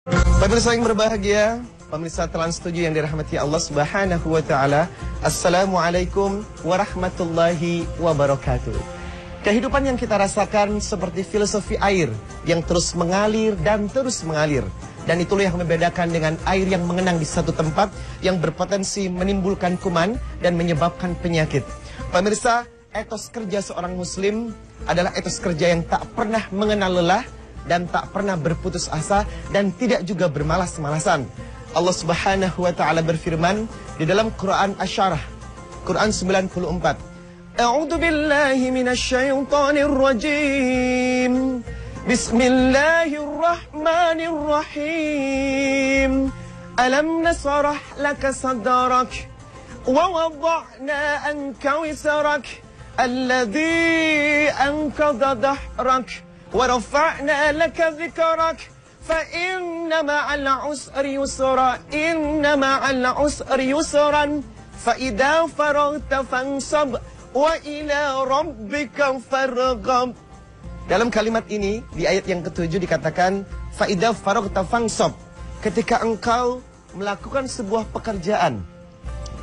Pemirsa yang berbahagia, pemirsa Trans 7 yang dirahmati Allah Subhanahu wa taala. Assalamualaikum warahmatullahi wabarakatuh. Kehidupan yang kita rasakan seperti filosofi air yang terus mengalir dan terus mengalir. Dan itulah yang membedakan dengan air yang mengenang di satu tempat yang berpotensi menimbulkan kuman dan menyebabkan penyakit. Pemirsa, etos kerja seorang muslim adalah etos kerja yang tak pernah mengenal lelah dan tak pernah berputus asa dan tidak juga bermalas-malasan. Allah Subhanahu wa taala berfirman di dalam Quran Asy-Syarah, Quran 94. A'udzu billahi minasyaitonir rajim. Bismillahirrahmanirrahim. Alam nasrah laka sadrak wa wada'na anka wisrak alladhi anqadha dhahrak ورفعنا لك ذكرك فإن مع العسر يسرا إن مع العسر يسرا فإذا فرغت فانصب وإلى ربك فارغب. Dalam kalimat ini di ayat yang ke-7 dikatakan فإذا فرغت فانصب, ketika engkau melakukan sebuah pekerjaan,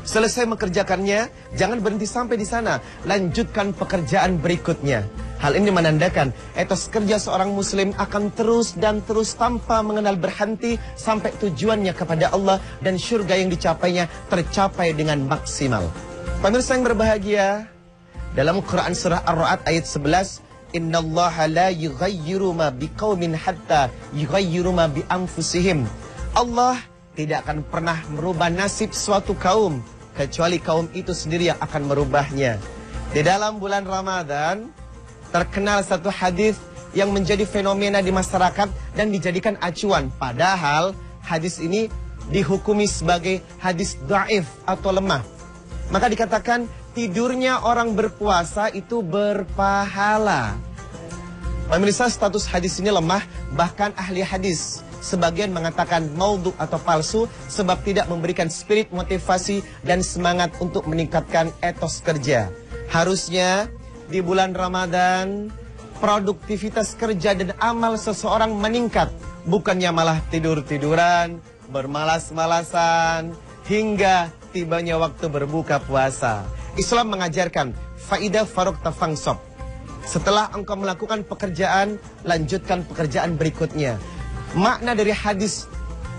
selesai mengerjakannya, jangan berhenti sampai di sana, lanjutkan pekerjaan berikutnya. Hal ini menandakan etos kerja seorang muslim akan terus dan terus tanpa mengenal berhenti sampai tujuannya kepada Allah dan syurga yang dicapainya tercapai dengan maksimal. Pemirsa yang berbahagia, dalam Quran surah Ar-Ra'd ayat 11, Innallaha la yughayyiru ma biqaumin hatta yughayyiru ma bi anfusihim. Allah tidak akan pernah merubah nasib suatu kaum kecuali kaum itu sendiri yang akan merubahnya. Di dalam bulan Ramadan terkenal satu hadis yang menjadi fenomena di masyarakat dan dijadikan acuan. Padahal hadis ini dihukumi sebagai hadis dhaif atau lemah. Maka dikatakan tidurnya orang berpuasa itu berpahala. Pemirsa, status hadis ini lemah, bahkan ahli hadis sebagian mengatakan maudhu atau palsu sebab tidak memberikan spirit motivasi dan semangat untuk meningkatkan etos kerja. Harusnya di bulan Ramadan produktivitas kerja dan amal seseorang meningkat, bukannya malah tidur-tiduran, bermalas-malasan hingga tibanya waktu berbuka puasa. Islam mengajarkan faidah faragta fansab. Setelah engkau melakukan pekerjaan, lanjutkan pekerjaan berikutnya. Makna dari hadis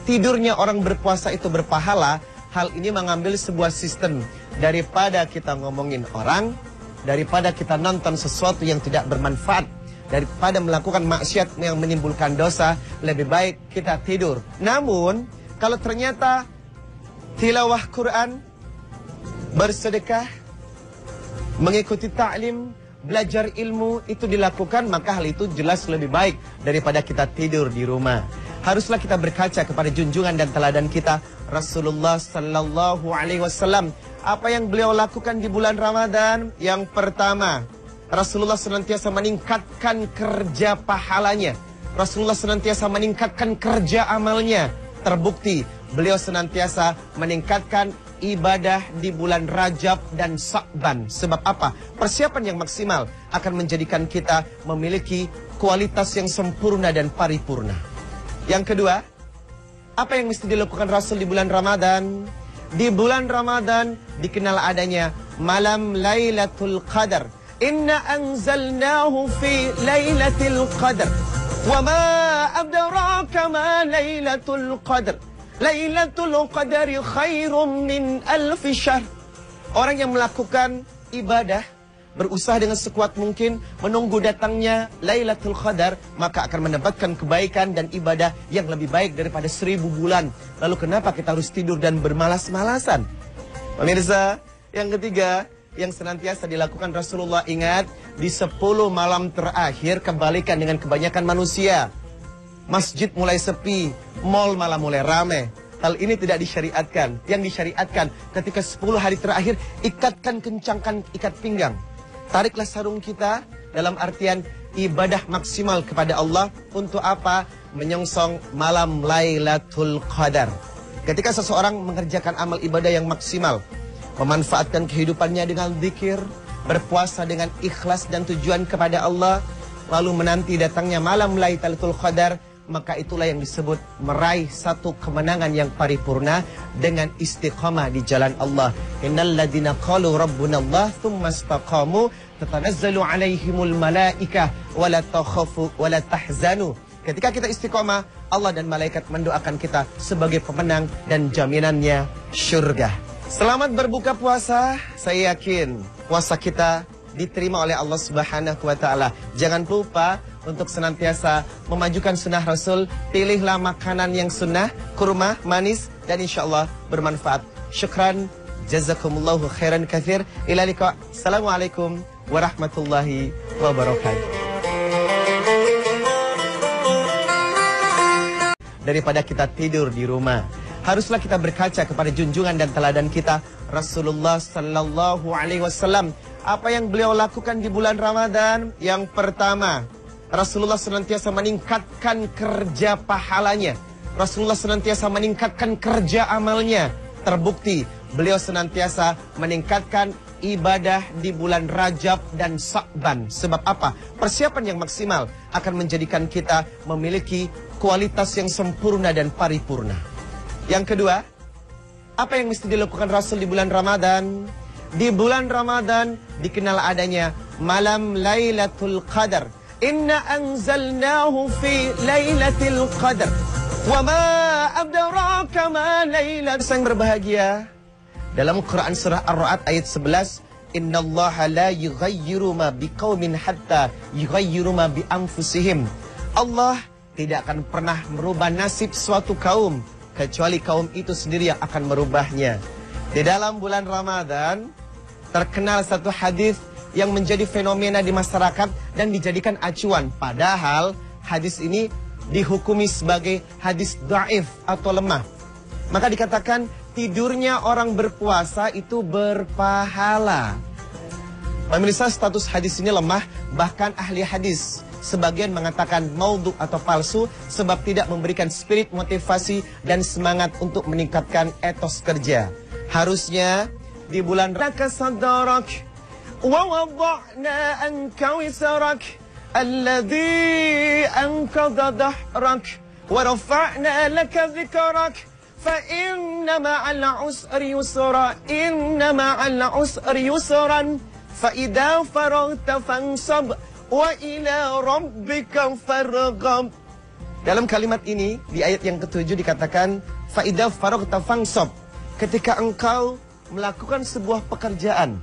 tidurnya orang berpuasa itu berpahala, hal ini mengambil sebuah sistem. Daripada kita ngomongin orang, daripada kita nonton sesuatu yang tidak bermanfaat, daripada melakukan maksiat yang menimbulkan dosa, lebih baik kita tidur. Namun, kalau ternyata tilawah Quran, bersedekah, mengikuti ta'lim, belajar ilmu itu dilakukan, maka hal itu jelas lebih baik daripada kita tidur di rumah. Haruslah kita berkaca kepada junjungan dan teladan kita Rasulullah sallallahu alaihi wasallam. Apa yang beliau lakukan di bulan Ramadan? Yang pertama, Rasulullah senantiasa meningkatkan kerja pahalanya. Rasulullah senantiasa meningkatkan kerja amalnya. Terbukti beliau senantiasa meningkatkan ibadah di bulan Rajab dan Sa'ban. Sebab apa? Persiapan yang maksimal akan menjadikan kita memiliki kualitas yang sempurna dan paripurna. Yang kedua, apa yang mesti dilakukan Rasul di bulan Ramadan? Di bulan Ramadan dikenal adanya malam Lailatul Qadar. Inna anzalnahu fi Lailatul Qadar. Wa ma adraka ma Lailatul Qadar. Lailatul Qadari khairum min alfi syahr. Orang yang melakukan ibadah, berusaha dengan sekuat mungkin menunggu datangnya Lailatul Qadar, maka akan mendapatkan kebaikan dan ibadah yang lebih baik daripada 1000 bulan. Lalu kenapa kita harus tidur dan bermalas-malasan? Pemirsa, yang ketiga yang senantiasa dilakukan Rasulullah, ingat, di 10 malam terakhir kebalikan dengan kebanyakan manusia. Masjid mulai sepi, mal malah mulai ramai. Hal ini tidak disyariatkan. Yang disyariatkan ketika 10 hari terakhir, ikatkan, kencangkan ikat pinggang. Tariklah sarung kita dalam artian ibadah maksimal kepada Allah. Untuk apa? Menyongsong malam Lailatul Qadar. Ketika seseorang mengerjakan amal ibadah yang maksimal, memanfaatkan kehidupannya dengan zikir, berpuasa dengan ikhlas dan tujuan kepada Allah, lalu menanti datangnya malam Lailatul Qadar, maka itulah yang disebut meraih satu kemenangan yang paripurna dengan istiqamah di jalan Allah. Innal ladzina qalu rabbunallah tsumma istaqamu tatanazzalu alaihimul malaikah wala takhafu wala tahzanu. Ketika kita istiqamah, Allah dan malaikat mendoakan kita sebagai pemenang dan jaminannya surga. Selamat berbuka puasa. Saya yakin puasa kita diterima oleh Allah Subhanahu wa taala. Jangan lupa untuk senantiasa memajukan sunnah Rasul. Pilihlah makanan yang sunnah, kurma, manis, dan insya Allah bermanfaat. Syukran, jazakumullahu khairan katsir. Ila liqa. Assalamualaikum warahmatullahi wabarakatuh. Daripada kita tidur di rumah, haruslah kita berkaca kepada junjungan dan teladan kita Rasulullah sallallahu alaihi wasallam. Apa yang beliau lakukan di bulan Ramadan? Yang pertama, Rasulullah senantiasa meningkatkan kerja pahalanya. Rasulullah senantiasa meningkatkan kerja amalnya. Terbukti, beliau senantiasa meningkatkan ibadah di bulan Rajab dan Sa'ban. Sebab apa? Persiapan yang maksimal akan menjadikan kita memiliki kualitas yang sempurna dan paripurna. Yang kedua, apa yang mesti dilakukan Rasul di bulan Ramadan? Di bulan Ramadan dikenal adanya malam Lailatul Qadar. Inna anzalnahu fi Lailatul Qadar. Wa ma adraka ma Lailatul Qadar. Yang berbahagia, dalam Quran surah Ar-Ra'd ayat 11, innallaha la yughayyiru ma biqaumin hatta yughayyiru ma bi anfusihim. Allah tidak akan pernah merubah nasib suatu kaum kecuali kaum itu sendiri yang akan merubahnya. Di dalam bulan Ramadan terkenal satu hadis yang menjadi fenomena di masyarakat dan dijadikan acuan. Padahal hadis ini dihukumi sebagai hadis dhaif atau lemah. Maka dikatakan tidurnya orang berpuasa itu berpahala. Pemirsa, status hadis ini lemah, bahkan ahli hadis sebagian mengatakan maudhu atau palsu sebab tidak memberikan spirit motivasi dan semangat untuk meningkatkan etos kerja. Harusnya di bulan Ramadan wa wada'na anka wisrak alladhi anqadha dhahrak wa rafa'na laka dhikrak fa inna ma'al usri yusra inna ma'al usri yusran fa idza faraghta fansab wa ila rabbika farghab. Dalam kalimat ini di ayat yang ke-7 dikatakan fa idza faraghta fansab. Ketika engkau melakukan sebuah pekerjaan,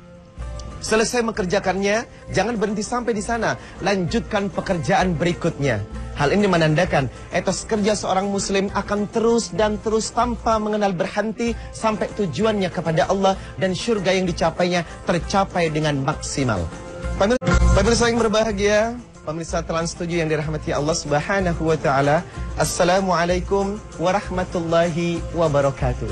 selesai mengerjakannya, jangan berhenti sampai di sana, lanjutkan pekerjaan berikutnya. Hal ini menandakan etos kerja seorang muslim akan terus dan terus tanpa mengenal berhenti sampai tujuannya kepada Allah dan surga yang dicapainya tercapai dengan maksimal. Pemirsa yang berbahagia, pemirsa Trans 7 yang dirahmati Allah Subhanahu wa taala, Assalamualaikum warahmatullahi wabarakatuh.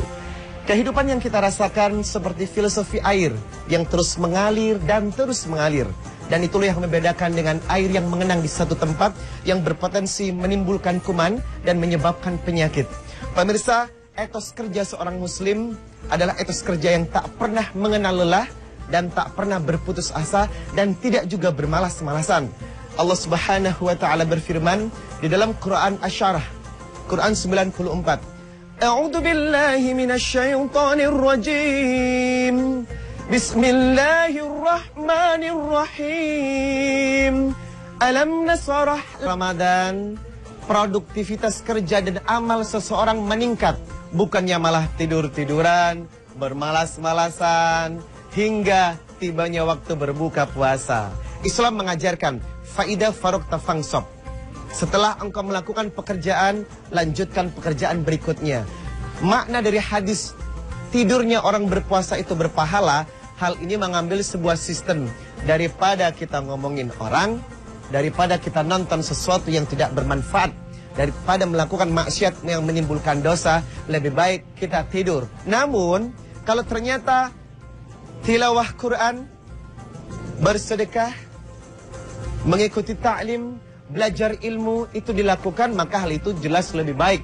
Kehidupan yang kita rasakan seperti filosofi air yang terus mengalir dan terus mengalir. Dan itulah yang membedakan dengan air yang mengenang di satu tempat yang berpotensi menimbulkan kuman dan menyebabkan penyakit. Pemirsa, etos kerja seorang muslim adalah etos kerja yang tak pernah mengenal lelah dan tak pernah berputus asa dan tidak juga bermalas-malasan. Allah Subhanahu wa taala berfirman di dalam Quran Asy-Syarah, Quran 94. A'udzu billahi minasy syaithanir rajim. Bismillahirrahmanirrahim. Alam nasrah. Ramadan, produktivitas kerja dan amal seseorang meningkat, bukannya malah tidur-tiduran, bermalas-malasan hingga tibanya waktu berbuka puasa. Islam mengajarkan faidah faragta fansab. Setelah engkau melakukan pekerjaan, lanjutkan pekerjaan berikutnya. Makna dari hadis tidurnya orang berpuasa itu berpahala, hal ini mengambil sebuah sistem. Daripada kita ngomongin orang, daripada kita nonton sesuatu yang tidak bermanfaat, daripada melakukan maksiat yang menimbulkan dosa, lebih baik kita tidur. Namun, kalau ternyata tilawah Quran, bersedekah, mengikuti ta'lim, belajar ilmu itu dilakukan, maka hal itu jelas lebih baik.